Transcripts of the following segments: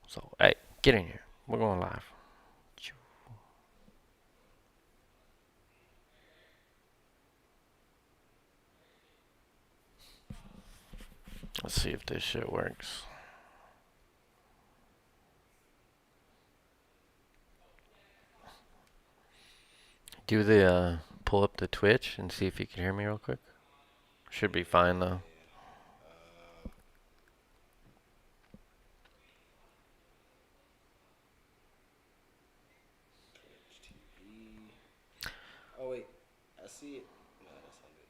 So, hey, get in here. We're going live. Let's see if this shit works. Do the pull up the Twitch and see if you can hear me real quick. Should be fine though. Oh wait, I see it. No, that's not it.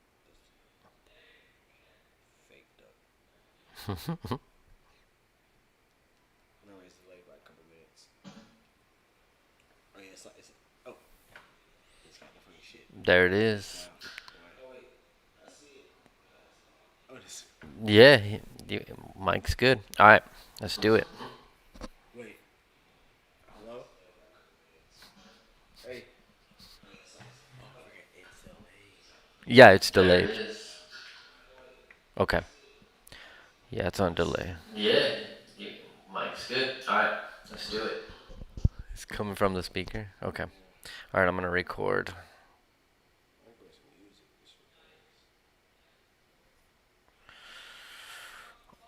That's fake duck. No, it's delayed by a couple minutes. Oh yeah, oh, it's got the funny shit. There it is. Oh wait, I see it. Oh, this. Yeah, Mike's good. All right, let's do it. Wait, hello. Hey. Oh, it's delayed. Yeah, it's delayed. Okay. Yeah, it's on delay. Yeah, Mike's good. All right, let's do it. It's coming from the speaker. Okay. All right, I'm gonna record.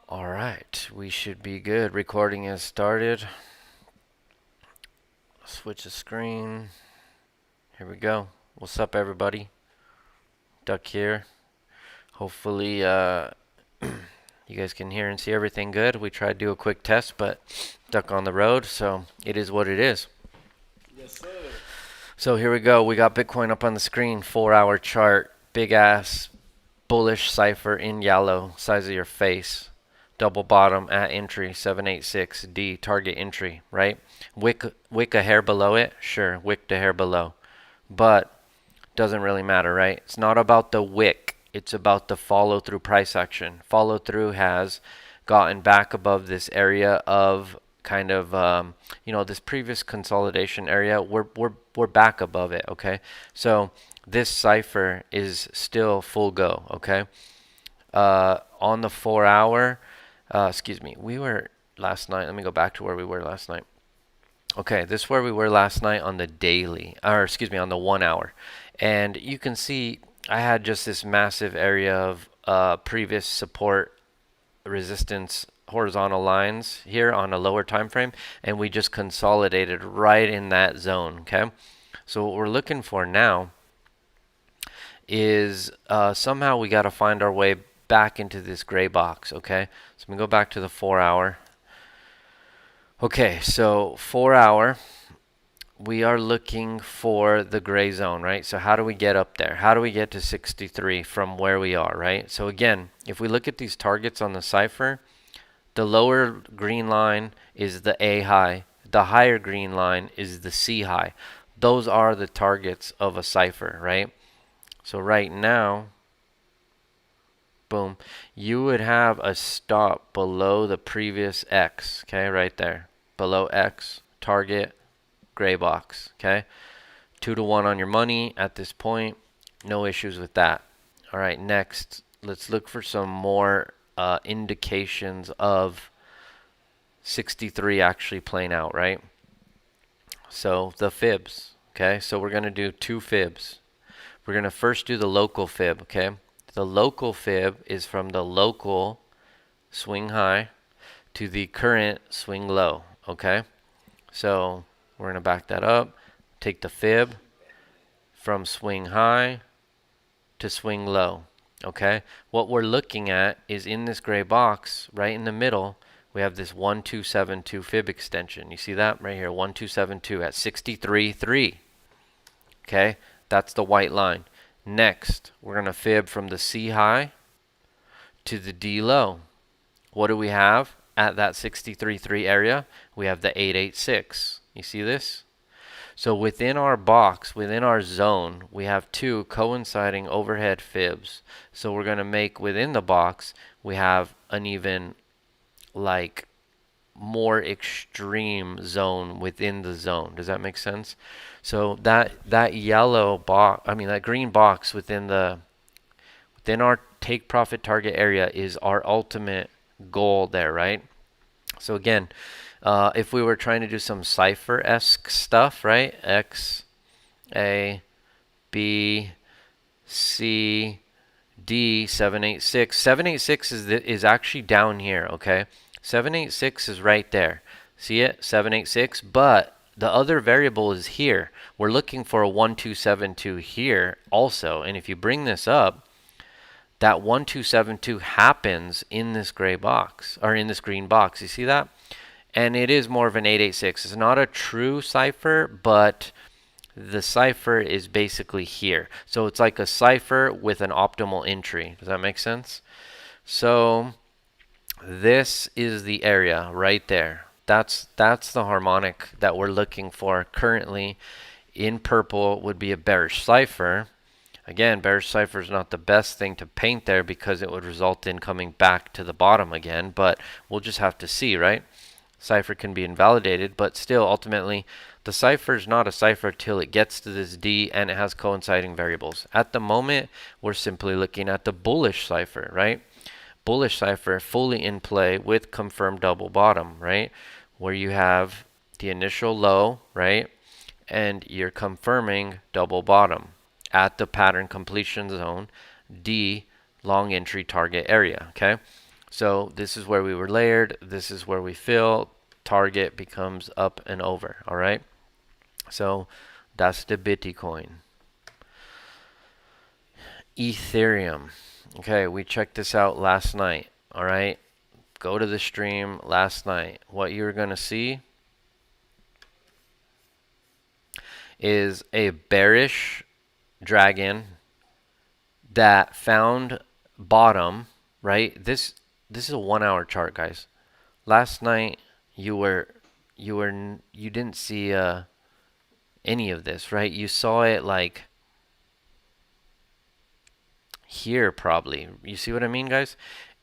All right, we should be good. Recording has started. Switch the screen. Here we go. What's up, everybody? Duck here. Hopefully, you guys can hear and see everything good. We tried to do a quick test, but Duck on the road, so it is what it is. Yes, sir. So here we go. We got Bitcoin up on the screen. 4-hour chart. Big ass bullish cipher in yellow. Size of your face. Double bottom at entry. 786D. Target entry, right? Wick a hair below it. Sure, wick the hair below. But doesn't really matter, right? It's not about the wick. It's about the follow through price action. Follow through has gotten back above this area of kind of this previous consolidation area. We're back above it. Okay, so this cipher is still full go. Okay, on the 4-hour, excuse me, we were last night. Let me go back to where we were last night. Okay, this is where we were last night on the daily, or excuse me, on the 1 hour. And you can see I had just this massive area of previous support resistance horizontal lines here on a lower time frame, and we just consolidated right in that zone. Okay, so what we're looking for now is somehow we got to find our way back into this gray box. Okay, so I'm gonna go back to the 4-hour. Okay, so 4-hour, we are looking for the gray zone, right? So how do we get up there? How do we get to 63 from where we are, right? So again, if we look at these targets on the cipher, the lower green line is the A high. The higher green line is the C high. Those are the targets of a cipher, right? So right now, boom, you would have a stop below the previous X, okay, right there. Below X, target, gray box, okay? 2-to-1 on your money at this point. No issues with that. All right, next, let's look for some more indications of 63 actually playing out, right? So the fibs, okay? So we're going to do 2 fibs. We're going to first do the local fib, okay? The local fib is from the local swing high to the current swing low, okay? So we're going to back that up. Take the fib from swing high to swing low, okay? What we're looking at is in this gray box, right in the middle, we have this 1272 fib extension. You see that right here, 1272 at 63.3, okay? That's the white line. Next, we're going to fib from the C high to the D low. What do we have at that 63.3 area? We have the 886. You see this? So within our box, within our zone, we have 2 coinciding overhead fibs. So we're going to make within the box, we have an even like more extreme zone within the zone. Does that make sense? So that yellow box, I mean that green box within our take profit target area is our ultimate goal there, right? So again, if we were trying to do some cipher-esque stuff, right? X, A, B, C, D, 786. 786 is actually down here, okay? 786 is right there. See it? 786, but the other variable is here. We're looking for a 1272 here also, and if you bring this up, that 1272 happens in this gray box, or in this green box. You see that? And it is more of an 886. It's not a true cipher, but the cipher is basically here. So it's like a cipher with an optimal entry. Does that make sense? So this is the area right there. That's the harmonic that we're looking for currently. In purple would be a bearish cipher. Again, bearish cipher is not the best thing to paint there because it would result in coming back to the bottom again, but we'll just have to see, right? Cipher can be invalidated, but still, ultimately, the cipher is not a cipher till it gets to this D and it has coinciding variables. At the moment, we're simply looking at the bullish cipher, right? Bullish cipher fully in play with confirmed double bottom, right? Where you have the initial low, right? And you're confirming double bottom at the pattern completion zone, D, long entry target area, okay? So this is where we were layered. This is where we fill. Target becomes up and over, all right? So that's the Bitcoin. Ethereum. Okay, we checked this out last night, all right? Go to the stream last night. What you're going to see is a bearish dragon that found bottom, right? This is a 1 hour chart, guys. Last night you didn't see any of this, right? You saw it like here probably. You see what I mean, guys?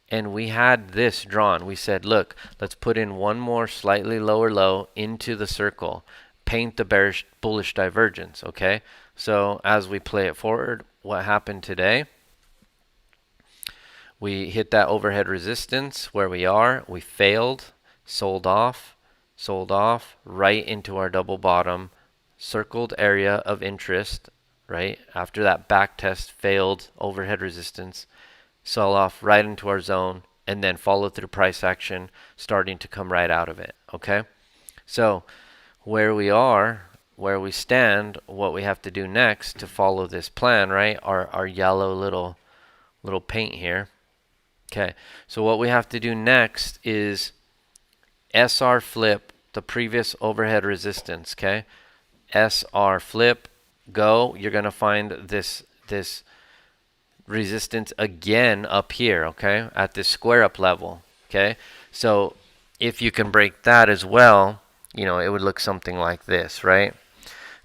And we had this drawn. We said, look, let's put in one more slightly lower low into the circle. Paint the bearish bullish divergence, okay? So as we play it forward, what happened today? We hit that overhead resistance where we are. We failed, sold off, right into our double bottom, circled area of interest, right? After that back test failed overhead resistance, sell off right into our zone, and then follow through price action, starting to come right out of it, okay? So where we are, where we stand, what we have to do next to follow this plan, right? Our yellow little paint here. Okay, so what we have to do next is SR flip the previous overhead resistance, okay? SR flip, go. You're going to find this resistance again up here, okay? At this square up level, okay? So if you can break that as well, you know, it would look something like this, right?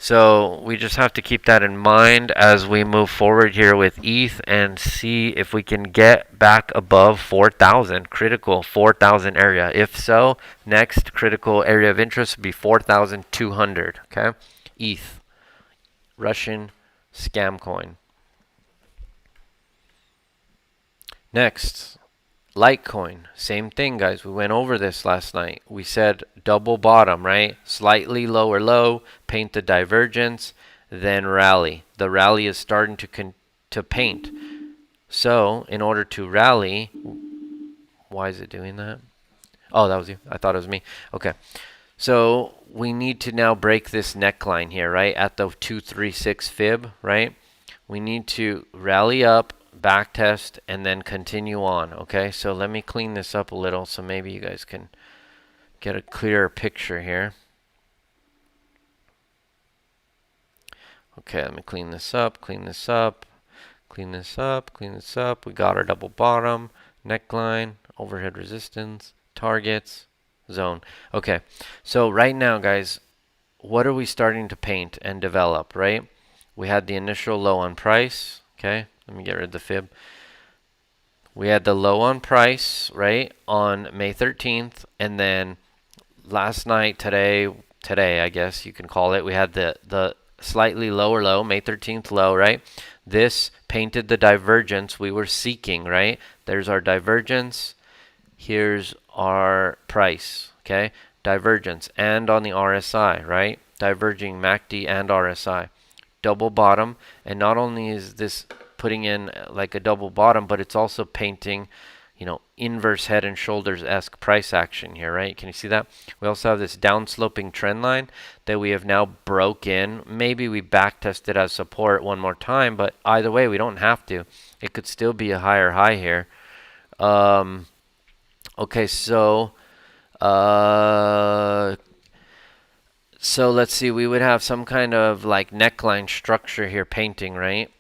So we just have to keep that in mind as we move forward here with ETH and see if we can get back above 4,000, critical 4,000 area. If so, next critical area of interest would be 4,200, okay? ETH, Russian scam coin. Next, Litecoin, same thing, guys. We went over this last night. We said double bottom, right? Slightly lower low, paint the divergence, then rally. The rally is starting to paint. So, in order to rally, why is it doing that? Oh, that was you. I thought it was me. Okay. So, we need to now break this neckline here, right? At the 236 fib, right? We need to rally up, back test, and then continue on, okay? So let me clean this up a little so maybe you guys can get a clearer picture here. Okay, let me clean this up, clean this up, clean this up, clean this up. We got our double bottom, neckline, overhead resistance, targets, zone. Okay, so right now, guys, what are we starting to paint and develop, right? We had the initial low on price, okay? Let me get rid of the fib. We had the low on price, right, on May 13th, and then last night, today, I guess you can call it, we had the slightly lower low, May 13th low, right? This painted the divergence we were seeking, right? There's our divergence. Here's our price, okay? Divergence, and on the RSI, right? Diverging MACD and RSI. Double bottom, and not only is this putting in like a double bottom, but it's also painting, you know, inverse head and shoulders-esque price action here, right? Can you see that? We also have this down-sloping trend line that we have now broke in. Maybe we back test it as support one more time, but either way, we don't have to. It could still be a higher high here. Okay, uh, so let's see, we would have some kind of like neckline structure here painting, right?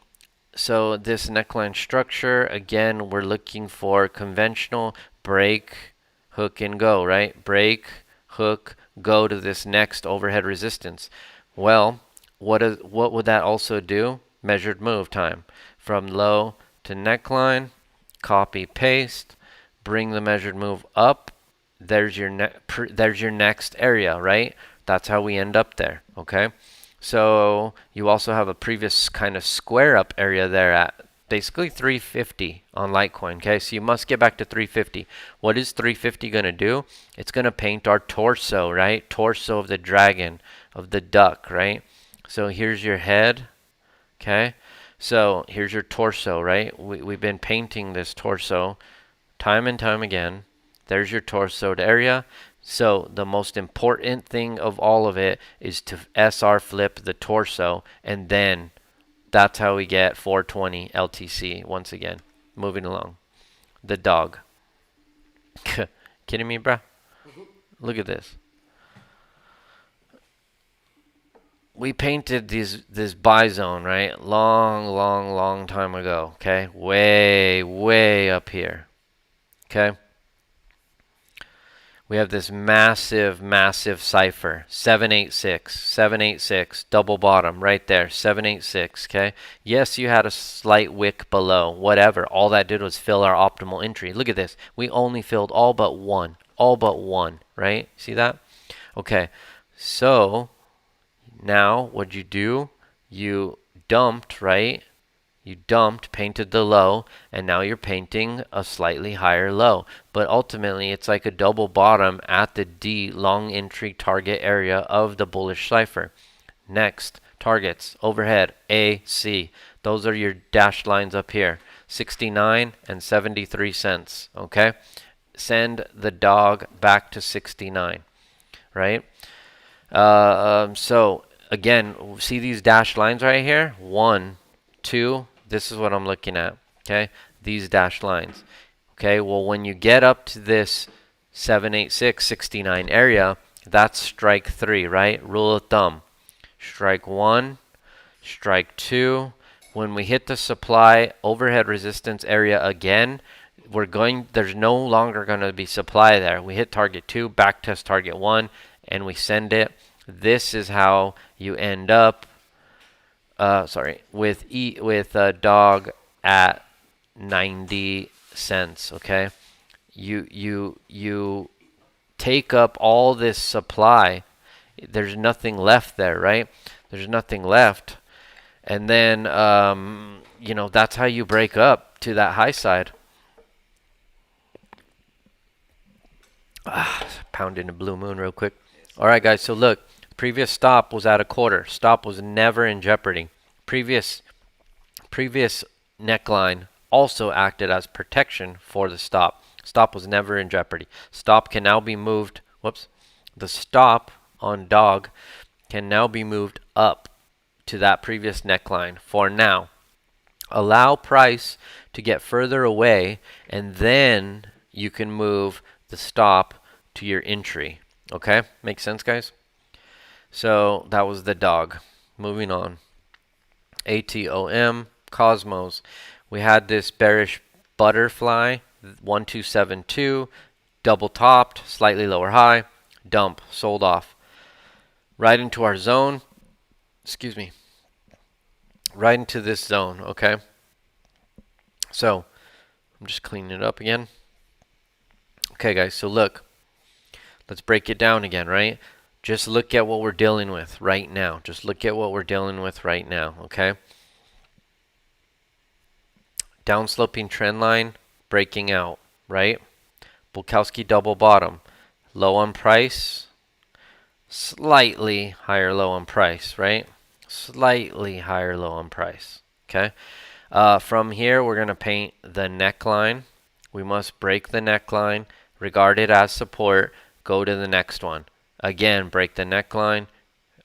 So this neckline structure, again, we're looking for conventional break, hook, and go, right? Break, hook, go to this next overhead resistance. Well, what would that also do? Measured move time. From low to neckline, copy, paste, bring the measured move up. There's your there's your next area, right? That's how we end up there, okay? So you also have a previous kind of square up area there at basically 350 on Litecoin, okay? So you must get back to 350. What is 350 going to do? It's going to paint our torso, right? Torso of the dragon, of the duck, right? So here's your head, okay? So here's your torso, right? We've been painting this torso time and time again. There's your torso area. So the most important thing of all of it is to SR flip the torso, and then that's how we get 420 LTC once again. Moving along. The dog. Kidding me, bruh? Look at this. We painted this buy zone, right? Long time ago, okay? Way up here. Okay? We have this massive cipher, 786, double bottom right there, 786, okay? Yes, you had a slight wick below, whatever. All that did was fill our optimal entry. Look at this. We only filled all but one, right? See that? Okay, so now what'd you do? You dumped, right? You dumped, painted the low, and now you're painting a slightly higher low. But ultimately, it's like a double bottom at the D long entry target area of the bullish cipher. Next, targets, overhead, A, C. Those are your dashed lines up here, 69 and 73 cents, okay? Send the dog back to 69, right? So, again, see these dashed lines right here? 1, 2, this is what I'm looking at, okay? These dashed lines. Okay, well, when you get up to this 786, 69 area, that's strike 3, right? Rule of thumb. Strike 1, strike 2. When we hit the supply overhead resistance area again, there's no longer going to be supply there. We hit target 2, back test target 1, and we send it. This is how you end up with dog at 90 cents, okay? You take up all this supply. There's nothing left there, right? There's nothing left. And then you know, that's how you break up to that high side. Pounding a blue moon real quick. All right, guys, so look. Previous stop was at a quarter. Stop was never in jeopardy. Previous neckline also acted as protection for the stop. Stop was never in jeopardy. Stop can now be moved. Whoops. The stop on dog can now be moved up to that previous neckline for now. Allow price to get further away, and then you can move the stop to your entry. Okay? Makes sense, guys? So that was the dog. Moving on. ATOM, Cosmos. We had this bearish butterfly, 1272, double topped, slightly lower high, dump, sold off. Right into our zone. Excuse me. Right into this zone, okay? So, I'm just cleaning it up again. Okay, guys, so look. Let's break it down again, right? Just look at what we're dealing with right now. Just look at what we're dealing with right now, okay? Downsloping trend line breaking out, right? Bukowski double bottom. Low on price, slightly higher low on price, right? Slightly higher low on price. Okay. From here, we're going to paint the neckline. We must break the neckline, regard it as support, go to the next one. Again, break the neckline,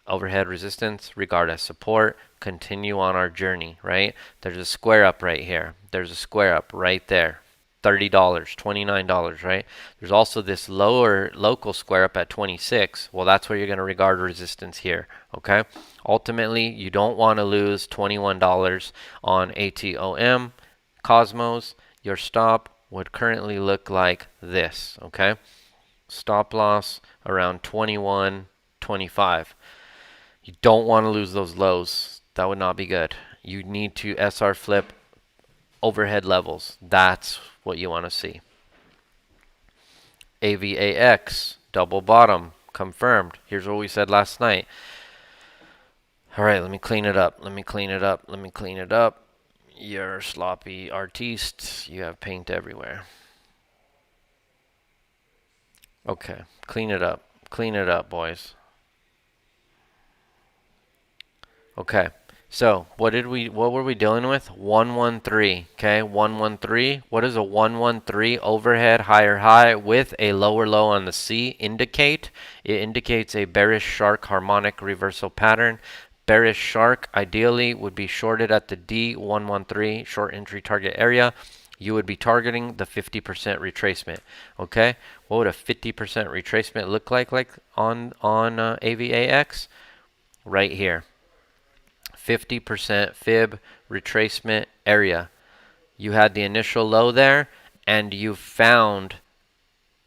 overhead resistance, regard as support, continue on our journey, right? There's a square up right here. There's a square up right there. $30, $29, right? There's also this lower local square up at 26. Well, that's where you're going to regard resistance here, okay? Ultimately, you don't want to lose $21 on ATOM Cosmos. Your stop would currently look like this, okay? Stop loss around 21.25. You don't want to lose those lows. That would not be good. You need to SR flip overhead levels. That's what you want to see. AVAX, double bottom, confirmed. Here's what we said last night. All right, let me clean it up. Let me clean it up. Let me clean it up. You're sloppy artiste. You have paint everywhere. Okay, clean it up. Clean it up, boys. Okay. So, what were we dealing with? 113, okay? 113. What does a 113 overhead higher high with a lower low on the C indicate? It indicates a bearish shark harmonic reversal pattern. Bearish shark ideally would be shorted at the D113 short entry target area. You would be targeting the 50% retracement. Okay? What would a 50% retracement look like on AVAX? Right here. 50% fib retracement area. You had the initial low there, and you found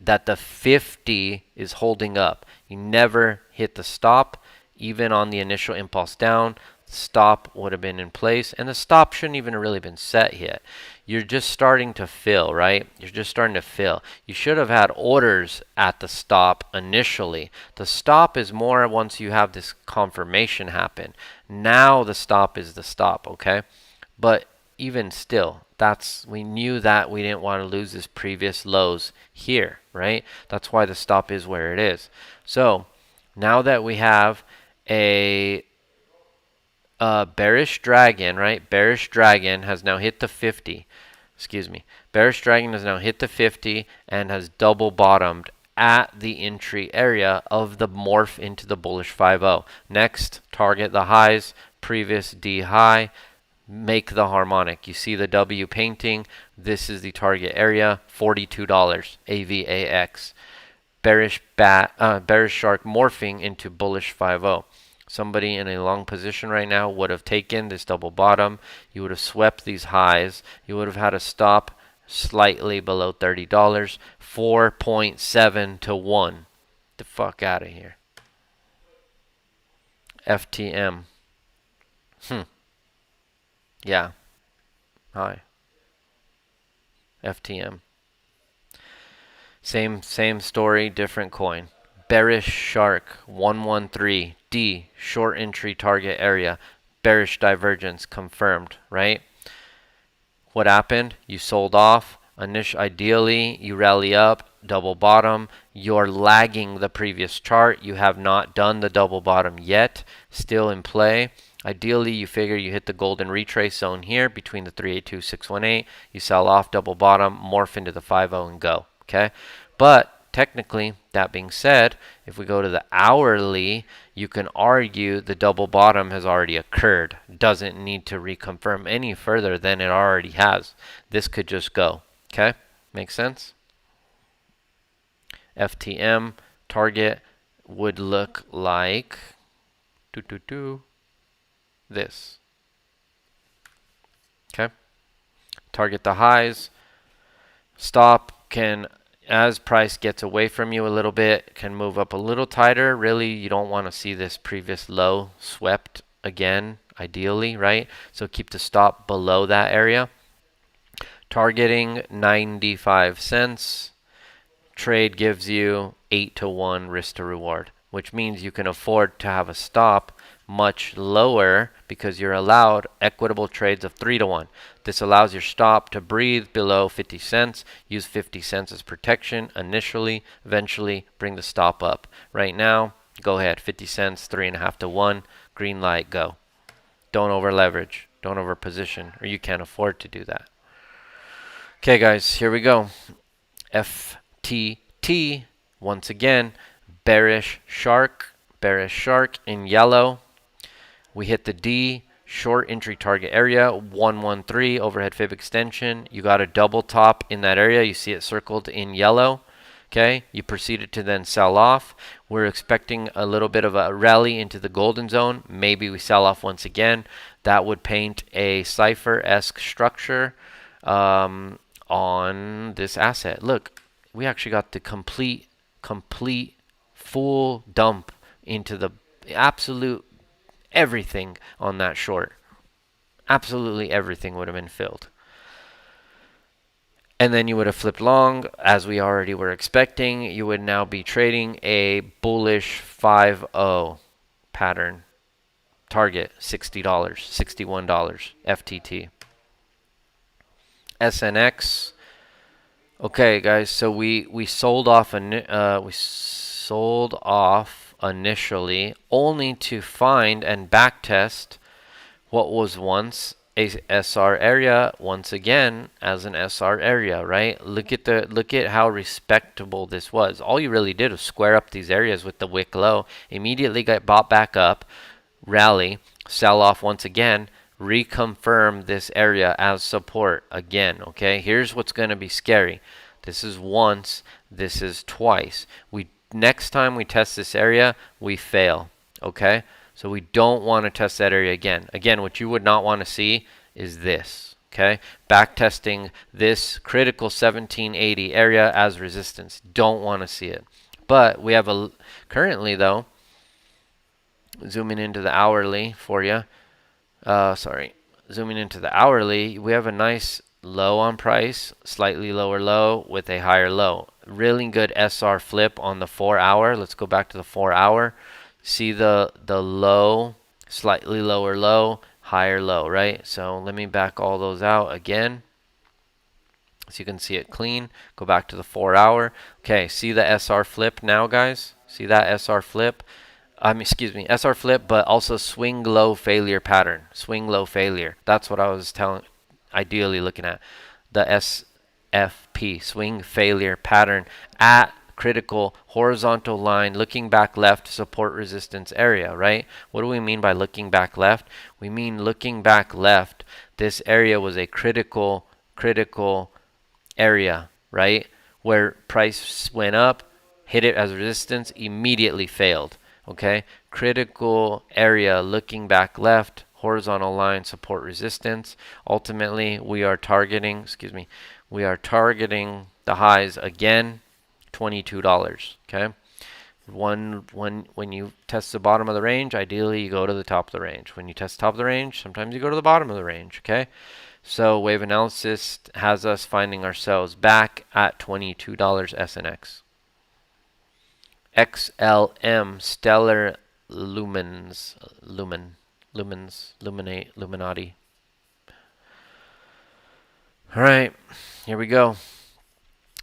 that the 50 is holding up. You never hit the stop, even on the initial impulse down. Stop would have been in place, and the stop shouldn't even have really been set yet. You're just starting to fill, right? You're just starting to fill. You should have had orders at the stop initially. The stop is more once you have this confirmation happen. Now the stop is the stop, okay? But even still, we knew that we didn't want to lose this previous lows here, right? That's why the stop is where it is. So now that we have a bearish dragon, right? Bearish dragon has now hit the 50. Excuse me. Bearish dragon has now hit the 50 and has double bottomed at the entry area of the morph into the bullish 5-0. Next, target the highs, previous D high, make the harmonic. You see the W painting. This is the target area, $42, AVAX. Bearish shark morphing into bullish 5-0. Somebody in a long position right now would have taken this double bottom. You would have swept these highs. You would have had a stop slightly below $30. 4.7 to 1. The fuck out of here. FTM. Yeah. Hi. FTM. Same story, different coin. Bearish shark 113 D short entry target area. Bearish divergence confirmed, right? What happened? You sold off. Ideally, you rally up, double bottom. You're lagging the previous chart. You have not done the double bottom yet. Still in play. Ideally, you figure you hit the golden retrace zone here between the 382, 618. You sell off, double bottom, morph into the 5-0 and go. Okay? But technically, that being said, if we go to the hourly, you can argue the double bottom has already occurred. Doesn't need to reconfirm any further than it already has. This could just go. Okay? Make sense? FTM target would look like this. Okay? Target the highs. Stop can, as price gets away from you a little bit, can move up a little tighter. Really, you don't want to see this previous low swept again, ideally, right? So keep the stop below that area. Targeting 95 cents. Trade gives you 8 to 1 risk to reward, which means you can afford to have a stop much lower because you're allowed equitable trades of 3 to 1. This allows your stop to breathe below 50 cents. Use 50 cents as protection initially, eventually bring the stop up. Right now, go ahead, 50 cents, 3.5 to 1, green light, go. Don't over leverage, don't over position, or you can't afford to do that. Okay, guys, here we go. FTT, once again, bearish shark in yellow. We hit the D, short entry target area, 113 overhead fib extension. You got a double top in that area. You see it circled in yellow. Okay, you proceeded to then sell off. We're expecting a little bit of a rally into the golden zone. Maybe we sell off once again. That would paint a cipher-esque structure on this asset. Look, we actually got the complete full dump into the absolute everything on that short. Absolutely everything would have been filled. And then you would have flipped long, as we already were expecting. You would now be trading a bullish 5-0 pattern. Target $60, $61 FTT. SNX. Okay, guys. So we sold off initially, only to find and backtest what was once a SR area once again as an SR area, right? Look at how respectable this was. All you really did was square up these areas with the wick low, immediately got bought back up, rally, sell off once again, reconfirm this area as support again, okay? Here's what's going to be scary. This is once, this is twice. Next time we test this area, we fail, okay? So we don't want to test that area again. Again, what you would not want to see is this, okay? Back testing this critical 1780 area as resistance. Don't want to see it. But we have currently though, zooming into the hourly for you. Zooming into the hourly, we have a nice low on price, slightly lower low with a higher low. Really good SR flip on the 4 hour. Let's go back to the 4 hour. See the low, slightly lower low, higher low, right? So let me back all those out again, so you can see it clean. Go back to the 4 hour. Okay, see the SR flip now, guys? See that SR flip? SR flip, but also swing low failure pattern. Swing low failure. That's what I was ideally looking at. The SFP, swing failure pattern at critical horizontal line, looking back left, support resistance area, right? What do we mean by looking back left? We mean looking back left. This area was a critical area, right? Where price went up, hit it as resistance, immediately failed. Okay, critical area, looking back left, horizontal line, support resistance. Ultimately, we are targeting the highs again, $22. Okay, when you test the bottom of the range, ideally you go to the top of the range. When you test the top of the range, sometimes you go to the bottom of the range. Okay, so wave analysis has us finding ourselves back at $22 SNX. XLM, Stellar Illuminati. All right, here we go.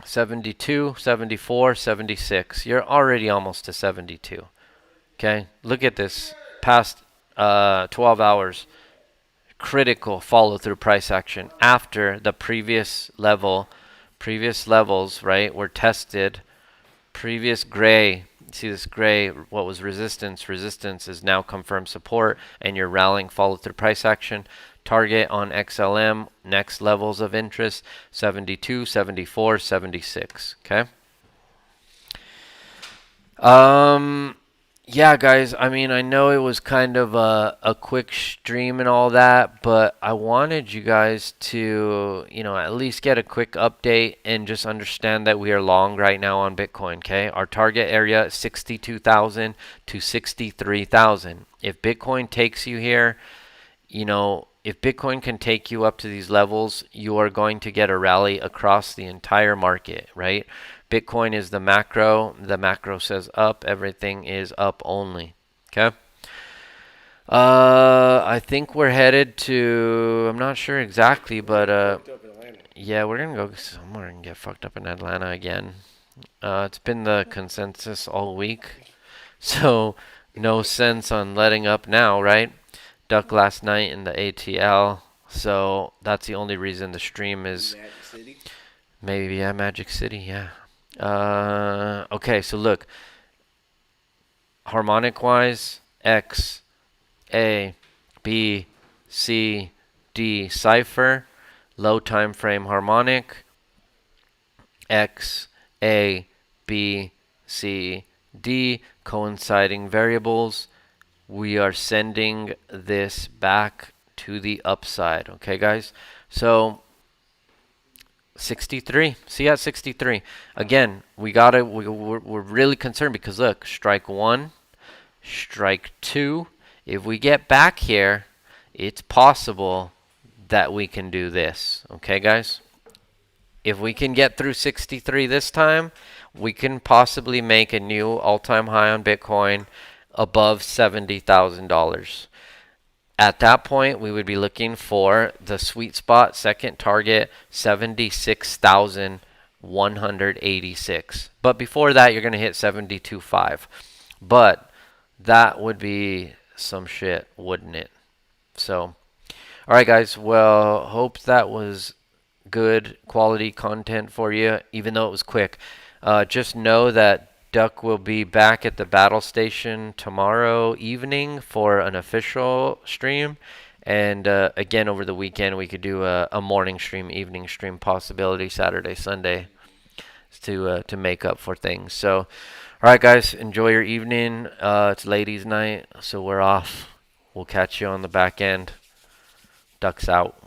72, 74, 76. You're already almost to 72. Okay, look at this past 12 hours. Critical follow through price action after the previous levels, right, were tested. Previous gray, see this gray, what was resistance is now confirmed support, and you're rallying follow through price action. Target on XLM, next levels of interest, 72, 74, 76. Okay. Yeah, guys, I mean, I know it was kind of a quick stream and all that, but I wanted you guys to, at least get a quick update and just understand that we are long right now on Bitcoin, okay? Our target area is 62,000 to 63,000. If Bitcoin takes you here, if Bitcoin can take you up to these levels, you are going to get a rally across the entire market, right? Bitcoin is the macro. The macro says up. Everything is up only. Okay. I think we're headed to. I'm not sure exactly, but Fucked up in Atlanta. yeah, we're gonna go somewhere and get fucked up in Atlanta again. It's been the consensus all week, so no sense on letting up now, right? Duck last night in the ATL, so that's the only reason the stream is Magic City. maybe yeah, Magic City, yeah. Okay, so look, harmonic wise, X, A, B, C, D cipher, low time frame harmonic, X, A, B, C, D coinciding variables. We are sending this back to the upside. Okay, guys? So 63. See at 63. Again, we're really concerned because look, strike one, strike two. If we get back here, it's possible that we can do this. Okay, guys? If we can get through 63 this time, we can possibly make a new all-time high on Bitcoin above $70,000. At that point, we would be looking for the sweet spot, second target, 76,186. But before that, you're going to hit 72.5. But that would be some shit, wouldn't it? So, all right, guys. Well, hope that was good quality content for you, even though it was quick. Just know that Duck will be back at the battle station tomorrow evening for an official stream. And again, over the weekend, we could do a morning stream, evening stream possibility, Saturday, Sunday, to make up for things. So, all right, guys, enjoy your evening. It's ladies' night, so we're off. We'll catch you on the back end. Ducks out.